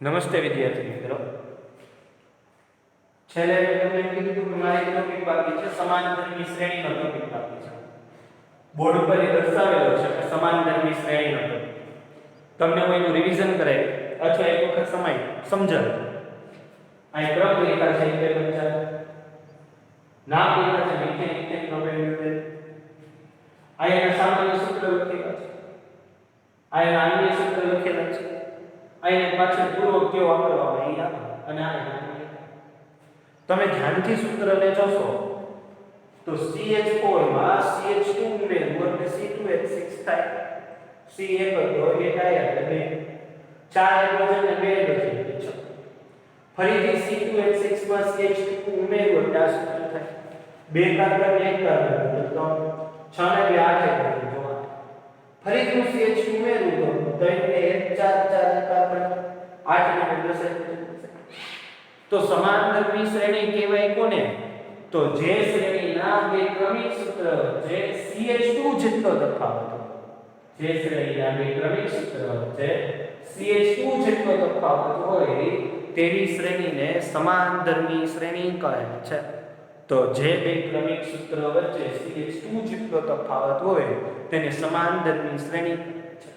નમસ્તે વિદ્યાર્થી મિત્રો. છેલ્લે મેં તમને કીધું કે મારે એક ટોપિક બાકી છે, સમાનધર્મી શ્રેણીનો ટોપિક બાકી છે. બોર્ડ પર એ દર્શાવેલો છે કે સમાનધર્મી શ્રેણીનો ટોપિક. તમને હું એનું રિવિઝન કરાય અથવા એક વખત સમજાવે. અહીં ક્રમ લેખા છે એટલે બચ્ચા નામ લેખા છે મિથેન ઇથેન પ્રોપેન બ્યુટેન. અહીંયા સામાન્ય સૂત્ર લખેલા છે, અહીંયા આણ્વીય સૂત્ર લખેલા છે, અહીંયા પાછળ પૂર્વક કેવો વાપરવામાં અહીંયા અને આ તમે ધ્યાનથી સૂત્રને જોશો તો CH4 માં CH2 ઉમેરવું એટલે C2H6 થાય. C1 હતો એ થાય એટલે 4 હાઇડ્રોજન ને 2 હાઇડ્રોજન છે. ફરીથી C2H6 માં CH2 ઉમેરવું એટલે આ સૂત્ર થાય. 2 કાર્બન 1 કાર્બન એટલે 6 ને 2 8 હાઇડ્રોજન જોવા. ફરીથી હું CH2 ઉમેરું તો 3 ને 1 4 કાર્બન 8 ને 10 હાઇડ્રોજન. તો સમાનધર્મી શ્રેણી કહેવાય કોને? તો જે શ્રેણીના બે ક્રમિક સૂત્ર વચ્ચે CH2 જેટલો તફાવત હોય, જે શ્રેણીના બે ક્રમિક સૂત્ર વચ્ચે CH2 જેટલો તફાવત હોય તેવી શ્રેણીને સમાનધર્મી શ્રેણી કહે છે. તો જે બે ક્રમિક સૂત્ર વચ્ચે CH2 જેટલો તફાવત હોય તેને સમાનધર્મી શ્રેણી છે.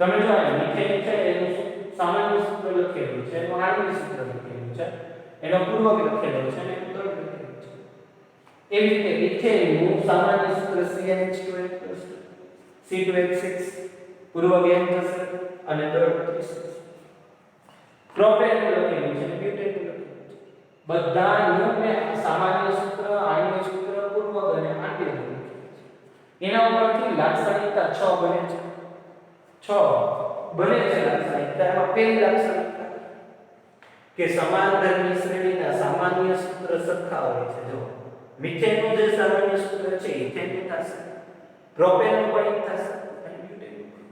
તમે જો આ મિથેન છે એનું સામાન્ય સૂત્ર લખેલું છે, એનું આણ્વિય સૂત્ર લખેલું છે, એનો પૂર્વક લખેલો છે અને એનું દળ લખેલું છે. એવી રીતે ઇથેનનું સામાન્ય સૂત્ર CnH2n C2H6 પૂર્વક n થશે અને દળ 30. પ્રોપેનનું લખેલું છે અને બ્યુટેનનું લખેલું છે. બધાનું મેં સામાન્ય સૂત્ર, આણ્વિય સૂત્ર, પૂર્વક અને આણ્વિય લખેલું છે. એના ઉપરથી લાક્ષણિકતા 6 બને છે. 6 બને છે લાક્ષણિકતા. એમાં પહેલી લાક્ષણિકતા કે સમાનધર્મી શ્રેણીના સામાન્ય સૂત્ર સરખા હોય છે. જો મિથેનનું જે સામાન્ય સૂત્ર છે ઇથેનનું થશે, પ્રોપેનનું પણ થશે અને બ્યુટેનનું પણ.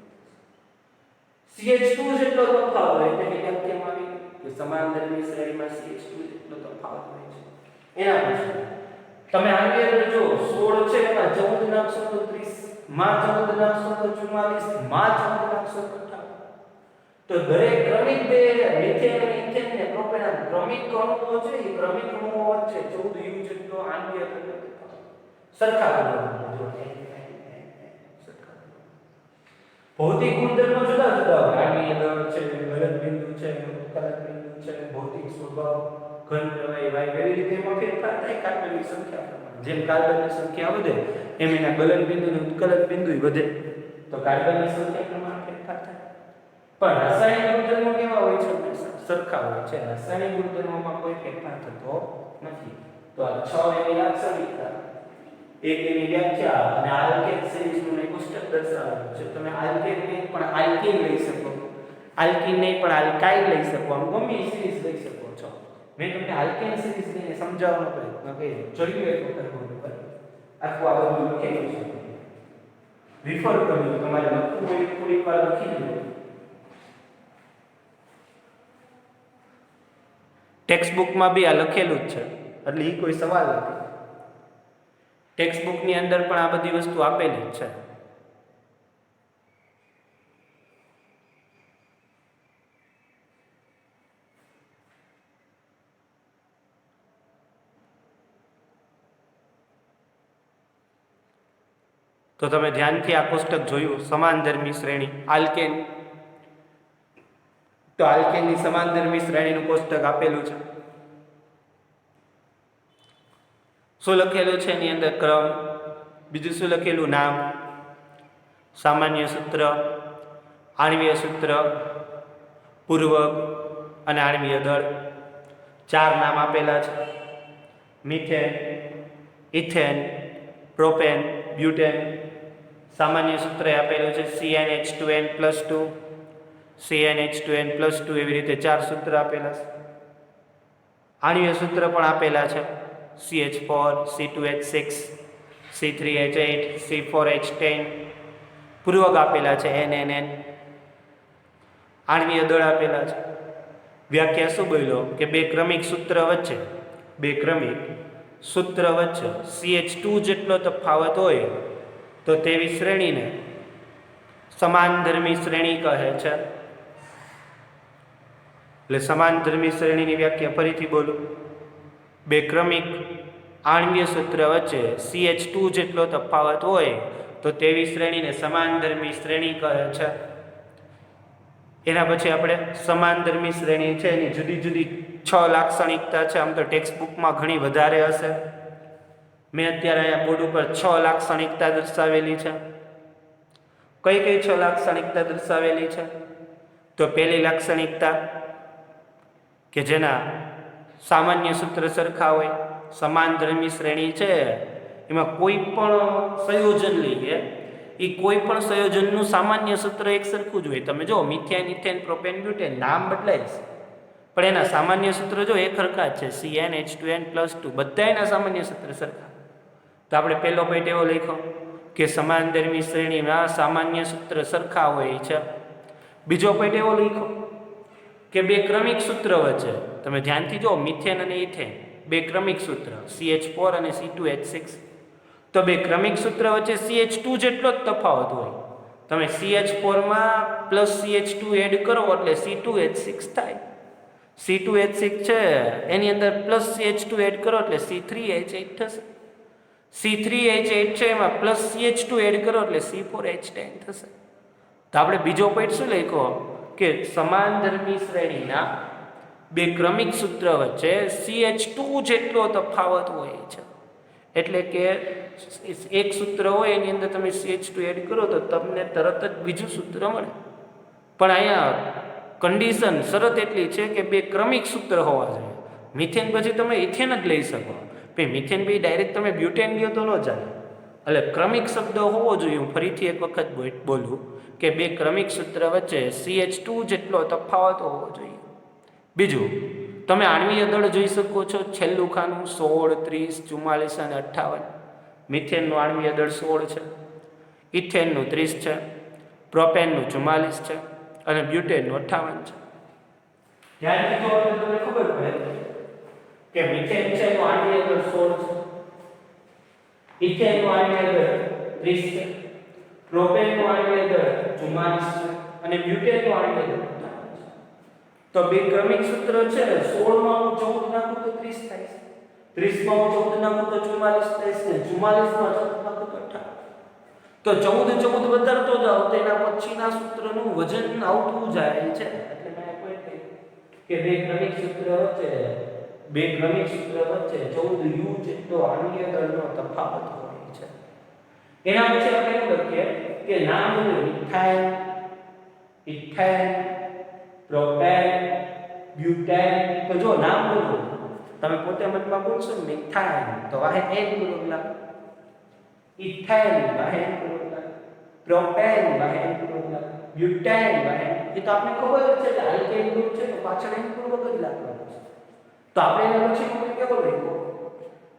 CH2 જેટલો તફાવત હોય તેની વ્યાખ્યામાં આવી કે સમાનધર્મી શ્રેણીમાં CH2 જેટલો તફાવત હોય છે. એના પછી તમે આની અંદર જો 16 છે એમાં 14 નાખશો તો 30, માં 14 નાખશો તો 44, માં 14 નાખશો તો 58. તો દરેક ક્રમિક બે મિથેન અને ઇથેન ને પ્રોપેન ક્રમિક અણુઓ છે, એ ક્રમિક અણુઓ વચ્ચે 14 U જેટલો આણ્વિય સરખા કરવાના. જો સરખા ભૌતિક ગુણધર્મો જુદા જુદા હોય. આણ્વિય દળ છે, ગલન બિંદુ છે, ઉત્કલન બિંદુ છે, ભૌતિક સ્વભાવ, ઘન પ્રવાહી વાયુ, એવી રીતે એમાં ફેરફાર થાય કાર્બનની સંખ્યા પ્રમાણે. જેમ કાર્બનની સંખ્યા વધે એમ એના ગલન બિંદુ અને ઉત્કલન બિંદુ વધે, તો કાર્બનની સંખ્યા પ્રમાણે ફેરફાર થાય. પણ રાસાયણિક ગુણધર્મો કેવા હોય છે? સરખા હોય છે. રાસાયણિક ગુણધર્મોમાં કોઈ ફેરફાર થતો નથી. તો આ 6 એની લાક્ષણિકતા, એક એની વ્યાખ્યા અને આલ્કેન સિરીઝનું એક કોષ્ટક દર્શાવેલું છે. તમે આલ્કેન નહીં પણ આલ્કીન લઈ શકો, આલ્કીન નહીં પણ આલ્કાઇલ લઈ શકો, આમ ગમે સિરીઝ લઈ શકો છો. મેં તમને આલ્કેન સિરીઝ લઈને સમજાવવાનો પ્રયત્ન કર્યો. જોયું એક વખત બોર્ડ પર આખું આ બધું લખેલું છે, રિફર કર્યું. તમારે લખવું હોય થોડીક વાર લખી લો. ટેક્સ્ટ બુકમાં બી આ લખેલું જ છે, એટલે એ કોઈ સવાલ નથી. ટેક્સ્ટ બુકની અંદર પણ આ બધી વસ્તુ આપેલી જ છે. તો તમે ધ્યાનથી આ કોષ્ટક જોયું, સમાનધર્મી શ્રેણી આલ્કેન. તો આલ્કેનની સમાનધર્મી શ્રેણીનું કોષ્ટક આપેલું છે. શું લખેલું છે એની અંદર? ક્રમ, બીજું શું લખેલું? નામ, સામાન્ય સૂત્ર, આણ્વીય સૂત્ર, પૂર્વક અને આણ્વીય દળ. 4 નામ આપેલા છે: મિથેન, ઇથેન, પ્રોપેન, બ્યુટેન. સામાન્ય સૂત્ર આપેલું છે CnH2n+2, CnH2n+2, એવી રીતે 4 સૂત્ર આપેલા છે. આણ્વીય સૂત્ર પણ આપેલા છે: CH4, C2H6, C3H8, C4H10, પૂર્વક આપેલા છે NNN, આણ્વીય દળ આપેલા છે. વ્યાખ્યા શું બોલ્યો કે બે ક્રમિક સૂત્ર વચ્ચે CH2 જેટલો તફાવત હોય તો તેવી શ્રેણીને સમાનધર્મી શ્રેણી કહે છે. એટલે સમાનધર્મી શ્રેણીની વ્યાખ્યા ફરીથી બોલું. બે ક્રમિક આણ્વીય સૂત્ર વચ્ચે CH2 જેટલો તફાવત હોય તો તેવી શ્રેણીને સમાનધર્મી શ્રેણી કહે છે. એના પછી આપણે સમાનધર્મી શ્રેણી છે એની જુદી જુદી 6 લાક્ષણિકતા છે. આમ તો ટેક્સ્ટ બુકમાં ઘણી વધારે હશે. મેં અત્યારે અહીંયા બોર્ડ ઉપર 6 લાક્ષણિકતા દર્શાવેલી છે. કઈ કઈ 6 લાક્ષણિકતા દર્શાવેલી છે? તો પહેલી લાક્ષણિકતા કે જેના સામાન્ય સૂત્ર સરખા હોય, સમાનધર્મી શ્રેણી છે એમાં કોઈ પણ સંયોજન લઈએ એ કોઈ પણ સંયોજનનું સામાન્ય સૂત્ર એક સરખું જ હોય. તમે જો મિથેન, ઇથેન, પ્રોપેન, બ્યુટેન નામ બદલાય છે પણ એના સામાન્ય સૂત્ર જો એક સરખા જ છે. CnH2n+2 બધા એના સામાન્ય સૂત્ર સરખા. તો આપણે પહેલો પોઈન્ટ એવો લખ્યો કે સમાનધર્મી શ્રેણીમાં સામાન્ય સૂત્ર સરખા હોય છે. બીજો પોઈન્ટ એવો લખ્યો કે બે ક્રમિક સૂત્ર વચ્ચે, તમે ધ્યાનથી જો મિથેન અને ઇથેન બે ક્રમિક સૂત્ર CH4 અને C2H6, તો બે ક્રમિક સૂત્ર વચ્ચે CH2 જેટલો જ તફાવત હોય. તમે CH4માં +CH2 એડ કરો એટલે C2H6 થાય. C2H6 છે એની અંદર +CH2 એડ કરો એટલે C3H8 થશે. C3H8 છે એમાં +CH2 એડ કરો એટલે C4H10 થશે. તો આપણે બીજો પોઈન્ટ શું લખ્યો કે સમાનધર્મી શ્રેણીના બે ક્રમિક સૂત્ર વચ્ચે CH2 જેટલો તફાવત હોય છે. એટલે કે એક સૂત્ર હોય એની અંદર તમે CH2 એડ કરો તો તમને તરત જ બીજું સૂત્ર મળે. પણ અહીંયા કન્ડિશન શરત એટલી છે કે બે ક્રમિક સૂત્ર હોવા જોઈએ. મિથેન પછી તમે ઇથેન જ લઈ શકો. ભાઈ મિથેન પછી ડાયરેક્ટ તમે બ્યુટેન લ્યો તો ન ચાલે. એટલે ક્રમિક શબ્દ હોવો જોઈએ. હું ફરીથી એક વખત બોલું કે બે ક્રમિક સૂત્ર વચ્ચે CH2 જેટલો તફાવત હોવો જોઈએ. બીજું, તમે આણ્વીય દળ જોઈ શકો છો. છેલ્લું ખાનું 16, 30, 44 અને 58. મિથેનનું આણ્વીય દળ 16 છે, ઇથેનનું 30 છે, પ્રોપેનનું 44 છે અને બ્યુટેનનું 58 છે. ધ્યાનથી જો તમને ખબર પડે કે મિથેન છે એનું આણ્વીય દળ 16 છે, ઇથેનનું આણ્વીય દળ 30 છે, પ્રોપેનનું આણ્વીય દળ 44 છે અને બ્યુટેનનું આણ્વીય દળ 58 છે. તો બે ક્રમિક સૂત્ર છે. 16 માં હું 14 નાખું તો 30 થાય છે, 30 માં હું 14 નાખું તો 44 થાય છે, 44 માં 14 નાખું તો 58. તો 14 વધારતો જાવ તો એના પછીના સૂત્રનું વજન આવતું જાય છે. એટલે મેં પોઈન્ટ કે બે ક્રમિક સૂત્ર વચ્ચે 14 U જેટલો આણ્વીય દળનો તફાવત હોય છે. એના પછી આપણે એવું લખીએ કે નામ બોલો મિથાઇલ, ઇથેન, પ્રોપેન, બ્યુટેન. તો જો નામ બોલો, તમે પોતે મનમાં બોલશો મિથાઇલ તો વાહે N પૂર્વક લાગે, ઇથેન વાહે N પૂર્વક લાગે, પ્રોપેન વાહે N પૂર્વક લાગે, બ્યુટેન વાહે. એ તો આપણે ખબર જ છે કે આલ્કેન ગ્રુપ છે તો પાછળ N પૂર્વક જ લાગવાનું છે. તો આપણે એના પછી કેવો લખ્યો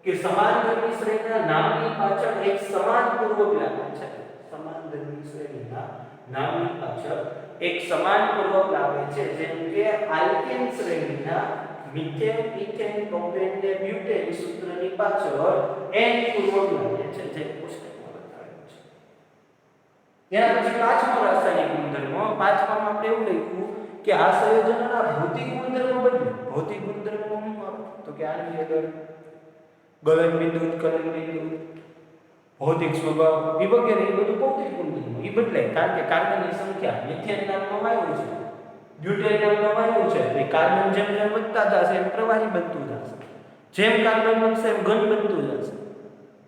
કે સમાનધર્મી શ્રેણીના નામની પાછળ એક સમાન પૂર્વક લાગે છે. સમાનધર્મી શ્રેણીના નામની પાછળ એક સમાન પૂર્વક લાવે છે. જેમ કે આલ્કેન શ્રેણીના મિથેન, ઇથેન, પ્રોપેન ને બ્યુટેન સૂત્રની પાછળ N પૂર્વક લાગે છે, જે પુસ્તકમાં બતાવેલું છે. ત્યાર પછી પાંચમો રાસાયણિક ગુણધર્મ. પાંચમામાં આપણે એવું લખ્યું કે આ સંયોજનોના ભૌતિક ગુણધર્મો બદલે. ભૌતિક ગુણધર્મો તો કે આણ્વીય દળ, ગલન બિંદુ, ઉત્કલન બિંદુ, ભૌતિક સ્વભાવ એ વગેરે એ બધું ભૌતિક ગુણધર્મો એ બદલાય. કારણ કે કાર્બનની સંખ્યા મિથેન નામનો વાયુ છે, બ્યુટેન નામનો વાયુ છે. એ કાર્બન જેમ જેમ વધતા જશે એમ પ્રવાહી બનતું જશે, જેમ કાર્બન બનશે એમ ઘન બનતું જશે.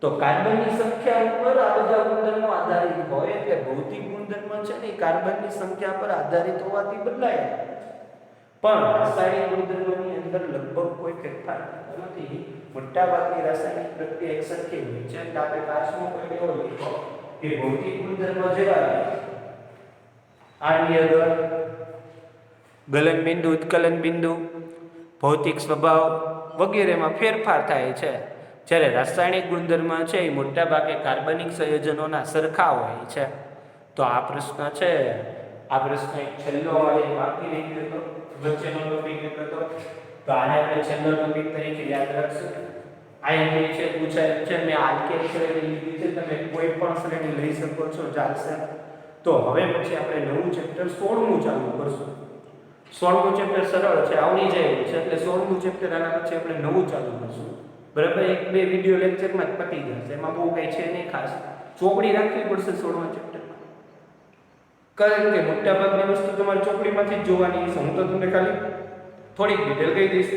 તો કાર્બનની સંખ્યા ઉપર આ બધા ગુણધર્મો આધારિત હોય. એટલે ભૌતિક ગુણધર્મ છે ને એ કાર્બનની સંખ્યા પર આધારિત હોવાથી બદલાય. પણ રાસાયણિક ગુણધર્મોની અંદર લગભગ કોઈ ફેરફાર નથી. મોટાભાગની રાસાયણિક પ્રક્રિયા એકસરખી હોય છે. એટલે આપણે પાંચમો પોઈન્ટ એવો લખ્યો કે ભૌતિક ગુણધર્મો જેવા આણ્વીય દળ, ગલન બિંદુ, ઉત્કલન બિંદુ, ભૌતિક સ્વભાવ વગેરેમાં ફેરફાર થાય છે. જ્યારે રાસાયણિક ગુણધર્મ છે એ મોટાભાગે કાર્બનિક સંયોજનોના સરખા હોય છે. તો આ પ્રશ્ન છે, આ પ્રશ્ન એક છેલ્લો વાળી બાકી રહી ગયો હતો, વચ્ચેનો ટોપિક હતો, તો આને આપણે છેલ્લો ટોપિક તરીકે યાદ રાખશું. આઈએમપી છે પૂછાય છે, મેં આલકેન શ્રેણી લીધી છે, તમે કોઈ પણ શ્રેણી લઈ શકો છો, ચાલશે. તો હવે પછી આપણે નવું ચેપ્ટર 16મું ચાલુ કરશું. 16મું ચેપ્ટર સરળ છે, આવડી જાય એવું છે, એટલે 16મું ચેપ્ટર આના પછી આપણે નવું ચાલુ કરશું. બરાબર, એક બે વિડિયો લેક્ચરમાં જ પતી જશે, એમાં બહુ કંઈ છે નહીં ખાસ. ચોપડી રાખવી પડશે 16મા ચેપ્ટરમાં, કારણ કે મોટાભાગની વસ્તુ તમારે ચોપડીમાંથી જ જોવાની છે. હું તો તમને ખાલી થોડીક ડિટેલ કહી દઈશ,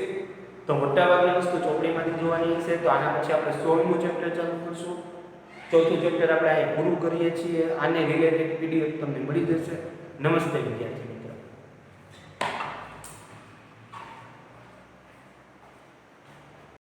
તો મોટાભાગની વસ્તુ ચોપડીમાંથી જોવાની છે. તો આના પછી આપણે 16મું ચેપ્ટર ચાલુ કરશું. ચોથું ચેપ્ટર આપણે અહીં પૂરું કરીએ છીએ. આને રિલેટેડ વિડીયો તમને મળી જશે. નમસ્તે વિદ્યાર્થી.